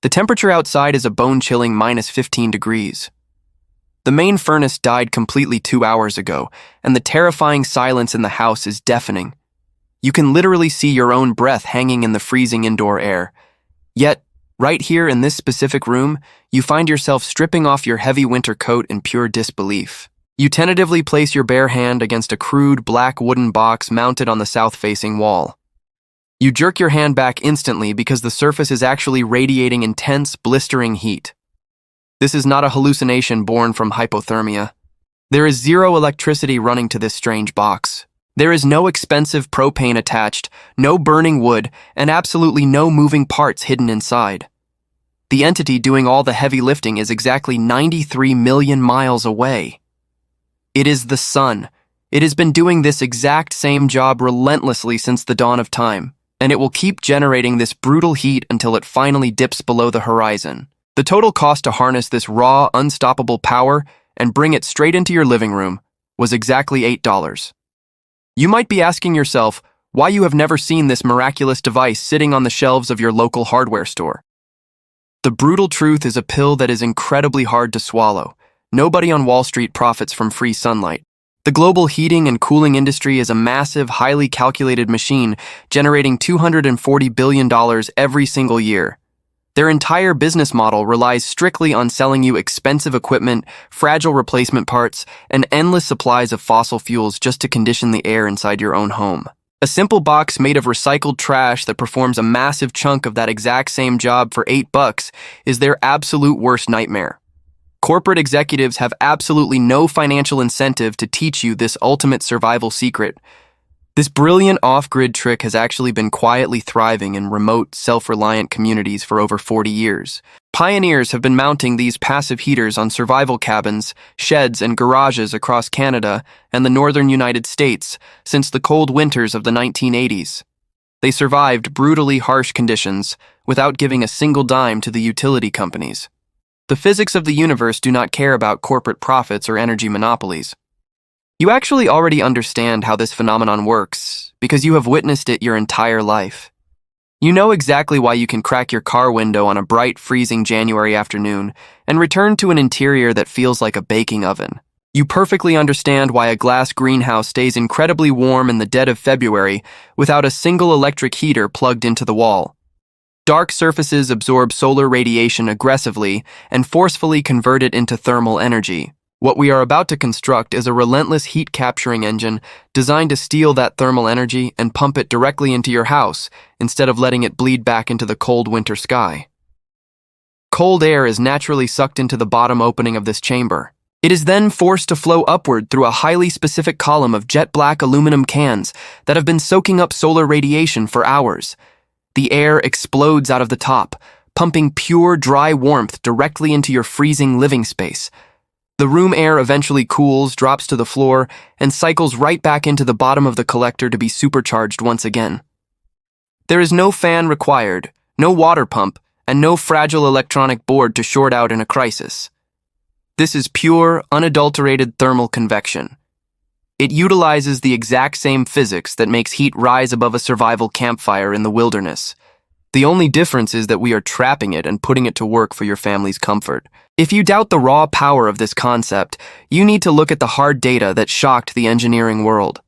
The temperature outside is a bone-chilling -15 degrees. The main furnace died completely 2 hours ago, and the terrifying silence in the house is deafening. You can literally see your own breath hanging in the freezing indoor air. Yet, right here in this specific room, you find yourself stripping off your heavy winter coat in pure disbelief. You tentatively place your bare hand against a crude black wooden box mounted on the south-facing wall. You jerk your hand back instantly because the surface is actually radiating intense, blistering heat. This is not a hallucination born from hypothermia. There is zero electricity running to this strange box. There is no expensive propane attached, no burning wood, and absolutely no moving parts hidden inside. The entity doing all the heavy lifting is exactly 93 million miles away. It is the sun. It has been doing this exact same job relentlessly since the dawn of time, and it will keep generating this brutal heat until it finally dips below the horizon. The total cost to harness this raw, unstoppable power and bring it straight into your living room was exactly $8. You might be asking yourself why you have never seen this miraculous device sitting on the shelves of your local hardware store. The brutal truth is a pill that is incredibly hard to swallow. Nobody on Wall Street profits from free sunlight. The global heating and cooling industry is a massive, highly calculated machine generating $240 billion every single year. Their entire business model relies strictly on selling you expensive equipment, fragile replacement parts, and endless supplies of fossil fuels just to condition the air inside your own home. A simple box made of recycled trash that performs a massive chunk of that exact same job for $8 is their absolute worst nightmare. Corporate executives have absolutely no financial incentive to teach you this ultimate survival secret. This brilliant off-grid trick has actually been quietly thriving in remote, self-reliant communities for over 40 years. Pioneers have been mounting these passive heaters on survival cabins, sheds, and garages across Canada and the northern United States since the cold winters of the 1980s. They survived brutally harsh conditions without giving a single dime to the utility companies. The physics of the universe do not care about corporate profits or energy monopolies. You actually already understand how this phenomenon works because you have witnessed it your entire life. You know exactly why you can crack your car window on a bright, freezing January afternoon and return to an interior that feels like a baking oven. You perfectly understand why a glass greenhouse stays incredibly warm in the dead of February without a single electric heater plugged into the wall. Dark surfaces absorb solar radiation aggressively and forcefully convert it into thermal energy. What we are about to construct is a relentless heat-capturing engine designed to steal that thermal energy and pump it directly into your house instead of letting it bleed back into the cold winter sky. Cold air is naturally sucked into the bottom opening of this chamber. It is then forced to flow upward through a highly specific column of jet-black aluminum cans that have been soaking up solar radiation for hours. The air explodes out of the top, pumping pure, dry warmth directly into your freezing living space. The room air eventually cools, drops to the floor, and cycles right back into the bottom of the collector to be supercharged once again. There is no fan required, no water pump, and no fragile electronic board to short out in a crisis. This is pure, unadulterated thermal convection. It utilizes the exact same physics that makes heat rise above a survival campfire in the wilderness. The only difference is that we are trapping it and putting it to work for your family's comfort. If you doubt the raw power of this concept, you need to look at the hard data that shocked the engineering world.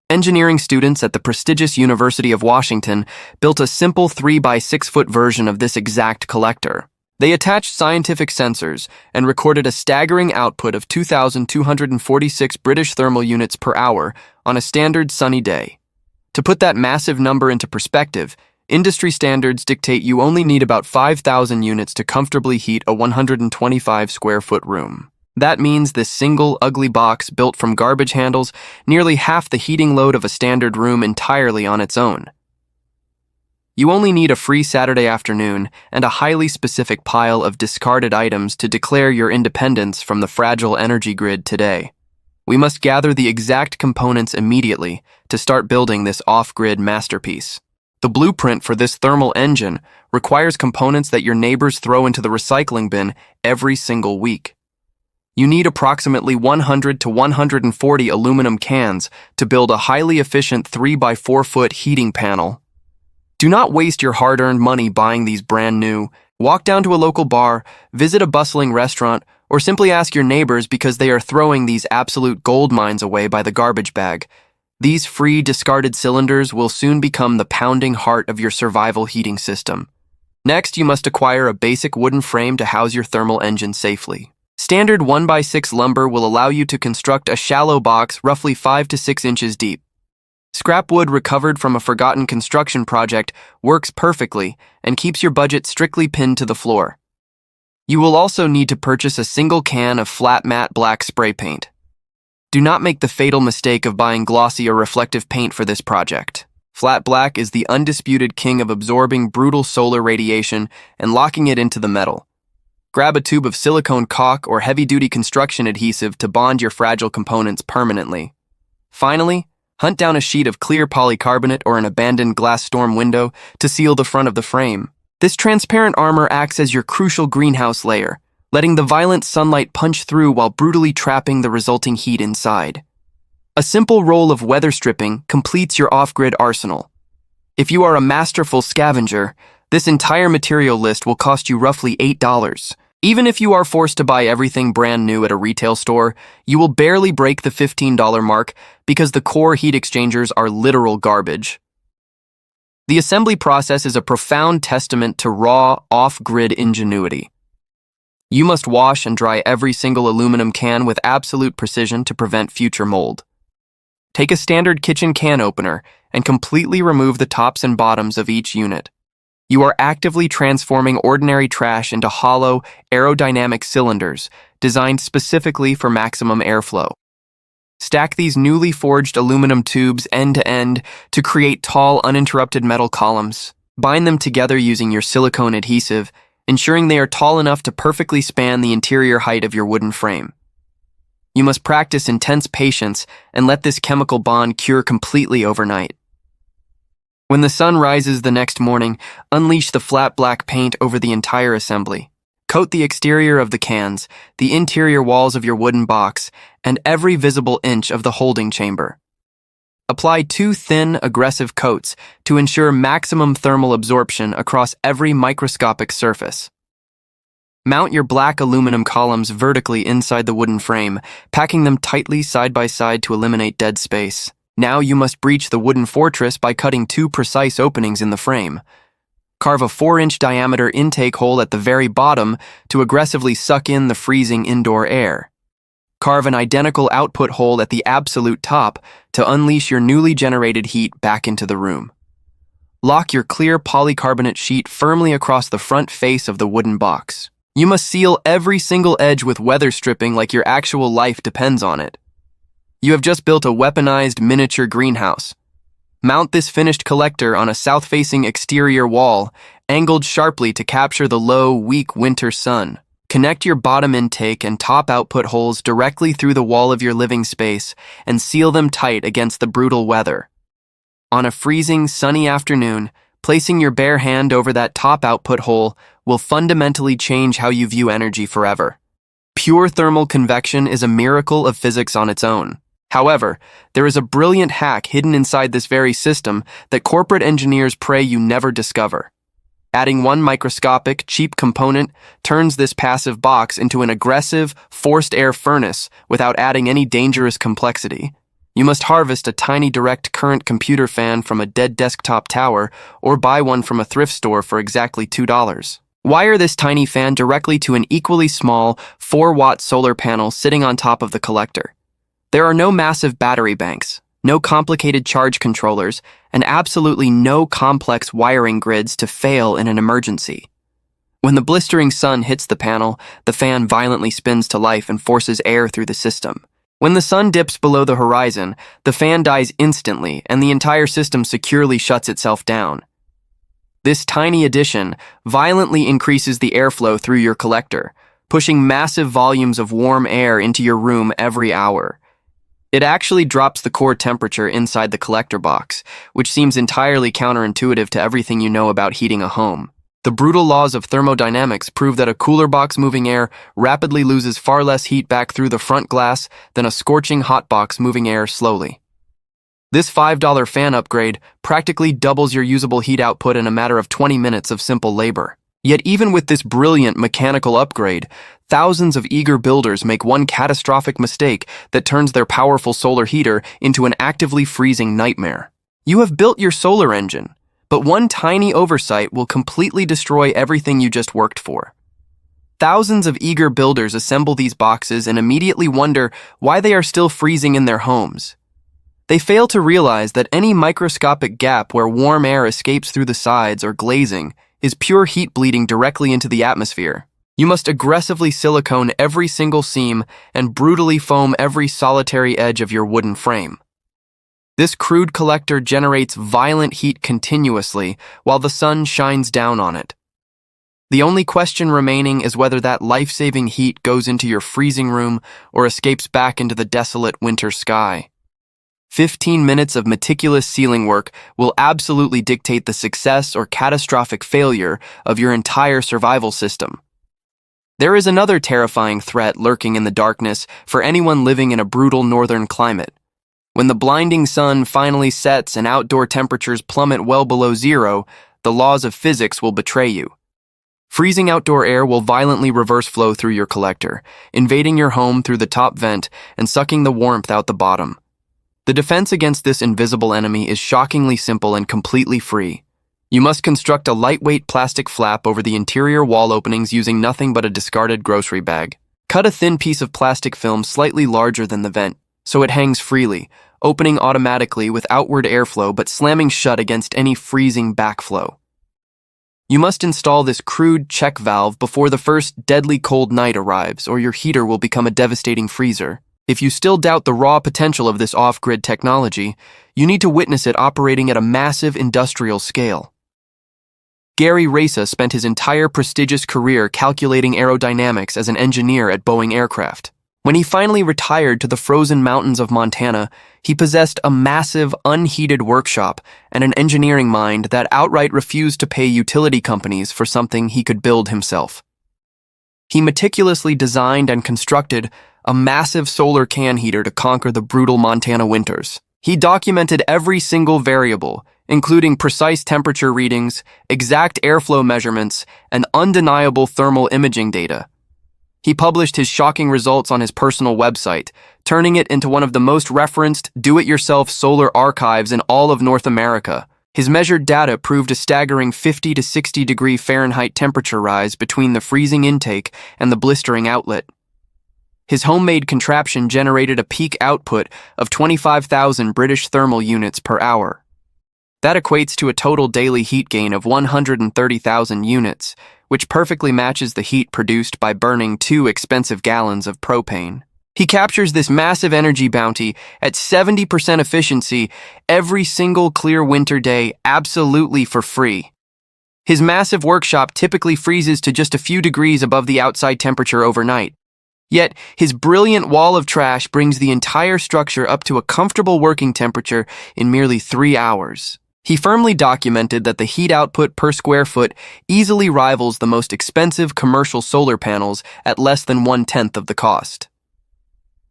Engineering students at the prestigious University of Washington built a simple 3x6-foot version of this exact collector. They attached scientific sensors and recorded a staggering output of 2,246 British thermal units per hour on a standard sunny day. To put that massive number into perspective, industry standards dictate you only need about 5,000 units to comfortably heat a 125-square-foot room. That means this single, ugly box built from garbage handles nearly half the heating load of a standard room entirely on its own. You only need a free Saturday afternoon and a highly specific pile of discarded items to declare your independence from the fragile energy grid today. We must gather the exact components immediately to start building this off-grid masterpiece. The blueprint for this thermal engine requires components that your neighbors throw into the recycling bin every single week. You need approximately 100 to 140 aluminum cans to build a highly efficient 3x4-foot heating panel. Do not waste your hard-earned money buying these brand new, Walk down to a local bar, visit a bustling restaurant, or simply ask your neighbors because they are throwing these absolute gold mines away by the garbage bag. These free, discarded cylinders will soon become the pounding heart of your survival heating system. Next, you must acquire a basic wooden frame to house your thermal engine safely. Standard 1x6 lumber will allow you to construct a shallow box roughly 5 to 6 inches deep. Scrap wood recovered from a forgotten construction project works perfectly and keeps your budget strictly pinned to the floor. You will also need to purchase a single can of flat matte black spray paint. Do not make the fatal mistake of buying glossy or reflective paint for this project. Flat black is the undisputed king of absorbing brutal solar radiation and locking it into the metal. Grab a tube of silicone caulk or heavy-duty construction adhesive to bond your fragile components permanently. Finally, hunt down a sheet of clear polycarbonate or an abandoned glass storm window to seal the front of the frame. This transparent armor acts as your crucial greenhouse layer, letting the violent sunlight punch through while brutally trapping the resulting heat inside. A simple roll of weather stripping completes your off-grid arsenal. If you are a masterful scavenger, this entire material list will cost you roughly $8. Even if you are forced to buy everything brand new at a retail store, you will barely break the $15 mark because the core heat exchangers are literal garbage. The assembly process is a profound testament to raw, off-grid ingenuity. You must wash and dry every single aluminum can with absolute precision to prevent future mold. Take a standard kitchen can opener and completely remove the tops and bottoms of each unit. You are actively transforming ordinary trash into hollow, aerodynamic cylinders designed specifically for maximum airflow. Stack these newly forged aluminum tubes end to end to create tall, uninterrupted metal columns. Bind them together using your silicone adhesive, ensuring they are tall enough to perfectly span the interior height of your wooden frame. You must practice intense patience and let this chemical bond cure completely overnight. When the sun rises the next morning, unleash the flat black paint over the entire assembly. Coat the exterior of the cans, the interior walls of your wooden box, and every visible inch of the holding chamber. Apply 2 thin, aggressive coats to ensure maximum thermal absorption across every microscopic surface. Mount your black aluminum columns vertically inside the wooden frame, packing them tightly side by side to eliminate dead space. Now you must breach the wooden fortress by cutting 2 precise openings in the frame. Carve a 4-inch diameter intake hole at the very bottom to aggressively suck in the freezing indoor air. Carve an identical output hole at the absolute top to unleash your newly generated heat back into the room. Lock your clear polycarbonate sheet firmly across the front face of the wooden box. You must seal every single edge with weather stripping like your actual life depends on it. You have just built a weaponized miniature greenhouse. Mount this finished collector on a south-facing exterior wall, angled sharply to capture the low, weak winter sun. Connect your bottom intake and top output holes directly through the wall of your living space and seal them tight against the brutal weather. On a freezing, sunny afternoon, placing your bare hand over that top output hole will fundamentally change how you view energy forever. Pure thermal convection is a miracle of physics on its own. However, there is a brilliant hack hidden inside this very system that corporate engineers pray you never discover. Adding one microscopic, cheap component turns this passive box into an aggressive, forced air furnace without adding any dangerous complexity. You must harvest a tiny direct current computer fan from a dead desktop tower or buy one from a thrift store for exactly $2. Wire this tiny fan directly to an equally small 4-watt solar panel sitting on top of the collector. There are no massive battery banks, no complicated charge controllers, and absolutely no complex wiring grids to fail in an emergency. When the blistering sun hits the panel, the fan violently spins to life and forces air through the system. When the sun dips below the horizon, the fan dies instantly and the entire system securely shuts itself down. This tiny addition violently increases the airflow through your collector, pushing massive volumes of warm air into your room every hour. It actually drops the core temperature inside the collector box, which seems entirely counterintuitive to everything you know about heating a home. The brutal laws of thermodynamics prove that a cooler box moving air rapidly loses far less heat back through the front glass than a scorching hot box moving air slowly. This $5 fan upgrade practically doubles your usable heat output in a matter of 20 minutes of simple labor. Yet even with this brilliant mechanical upgrade, thousands of eager builders make one catastrophic mistake that turns their powerful solar heater into an actively freezing nightmare. You have built your solar engine, but one tiny oversight will completely destroy everything you just worked for. Thousands of eager builders assemble these boxes and immediately wonder why they are still freezing in their homes. They fail to realize that any microscopic gap where warm air escapes through the sides or glazing is pure heat bleeding directly into the atmosphere. You must aggressively silicone every single seam and brutally foam every solitary edge of your wooden frame. This crude collector generates violent heat continuously while the sun shines down on it. The only question remaining is whether that life-saving heat goes into your freezing room or escapes back into the desolate winter sky. 15 minutes of meticulous sealing work will absolutely dictate the success or catastrophic failure of your entire survival system. There is another terrifying threat lurking in the darkness for anyone living in a brutal northern climate. When the blinding sun finally sets and outdoor temperatures plummet well below zero, the laws of physics will betray you. Freezing outdoor air will violently reverse flow through your collector, invading your home through the top vent and sucking the warmth out the bottom. The defense against this invisible enemy is shockingly simple and completely free. You must construct a lightweight plastic flap over the interior wall openings using nothing but a discarded grocery bag. Cut a thin piece of plastic film slightly larger than the vent, so it hangs freely, opening automatically with outward airflow but slamming shut against any freezing backflow. You must install this crude check valve before the first deadly cold night arrives, or your heater will become a devastating freezer. If you still doubt the raw potential of this off-grid technology, you need to witness it operating at a massive industrial scale. Gary Reza spent his entire prestigious career calculating aerodynamics as an engineer at Boeing Aircraft. When he finally retired to the frozen mountains of Montana, he possessed a massive, unheated workshop and an engineering mind that outright refused to pay utility companies for something he could build himself. He meticulously designed and constructed a massive solar can heater to conquer the brutal Montana winters. He documented every single variable, including precise temperature readings, exact airflow measurements, and undeniable thermal imaging data. He published his shocking results on his personal website, turning it into one of the most referenced do-it-yourself solar archives in all of North America. His measured data proved a staggering 50 to 60 degree Fahrenheit temperature rise between the freezing intake and the blistering outlet. His homemade contraption generated a peak output of 25,000 British thermal units per hour. That equates to a total daily heat gain of 130,000 units, which perfectly matches the heat produced by burning 2 expensive gallons of propane. He captures this massive energy bounty at 70% efficiency every single clear winter day absolutely for free. His massive workshop typically freezes to just a few degrees above the outside temperature overnight. Yet, his brilliant wall of trash brings the entire structure up to a comfortable working temperature in merely 3 hours. He firmly documented that the heat output per square foot easily rivals the most expensive commercial solar panels at less than 1/10 of the cost.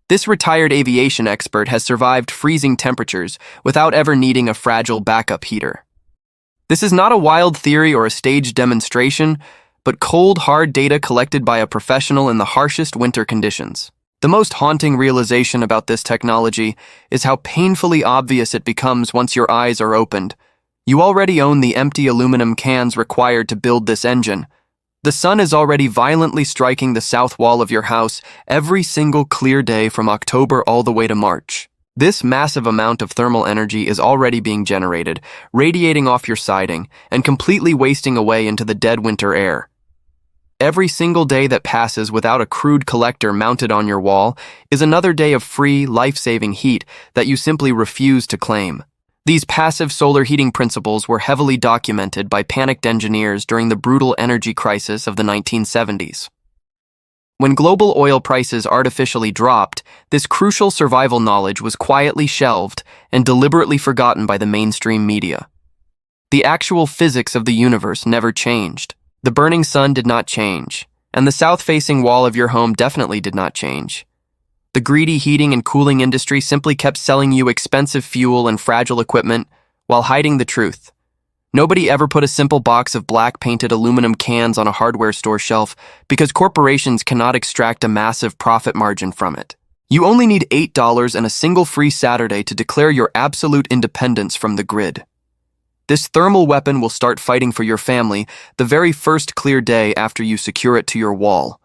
This retired aviation expert has survived freezing temperatures without ever needing a fragile backup heater. This is not a wild theory or a staged demonstration, but cold, hard data collected by a professional in the harshest winter conditions. The most haunting realization about this technology is how painfully obvious it becomes once your eyes are opened. You already own the empty aluminum cans required to build this engine. The sun is already violently striking the south wall of your house every single clear day from October all the way to March. This massive amount of thermal energy is already being generated, radiating off your siding, and completely wasting away into the dead winter air. Every single day that passes without a crude collector mounted on your wall is another day of free, life-saving heat that you simply refuse to claim. These passive solar heating principles were heavily documented by panicked engineers during the brutal energy crisis of the 1970s. When global oil prices artificially dropped, this crucial survival knowledge was quietly shelved and deliberately forgotten by the mainstream media. The actual physics of the universe never changed. The burning sun did not change, and the south-facing wall of your home definitely did not change. The greedy heating and cooling industry simply kept selling you expensive fuel and fragile equipment while hiding the truth. Nobody ever put a simple box of black painted aluminum cans on a hardware store shelf because corporations cannot extract a massive profit margin from it. You only need $8 and a single free Saturday to declare your absolute independence from the grid. This thermal weapon will start fighting for your family the very first clear day after you secure it to your wall.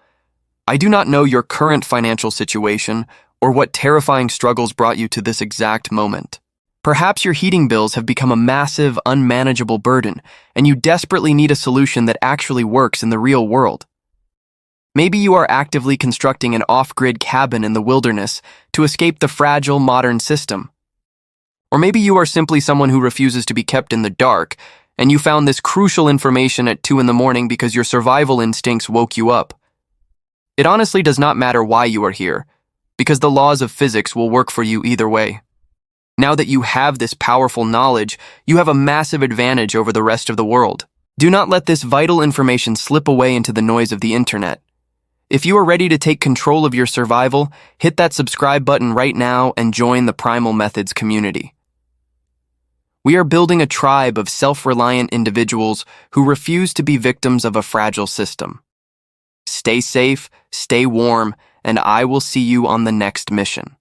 I do not know your current financial situation or what terrifying struggles brought you to this exact moment. Perhaps your heating bills have become a massive, unmanageable burden, and you desperately need a solution that actually works in the real world. Maybe you are actively constructing an off-grid cabin in the wilderness to escape the fragile modern system. Or maybe you are simply someone who refuses to be kept in the dark, and you found this crucial information at 2 a.m. because your survival instincts woke you up. It honestly does not matter why you are here, because the laws of physics will work for you either way. Now that you have this powerful knowledge, you have a massive advantage over the rest of the world. Do not let this vital information slip away into the noise of the internet. If you are ready to take control of your survival, hit that subscribe button right now and join the Primal Methods community. We are building a tribe of self-reliant individuals who refuse to be victims of a fragile system. Stay safe, stay warm, and I will see you on the next mission.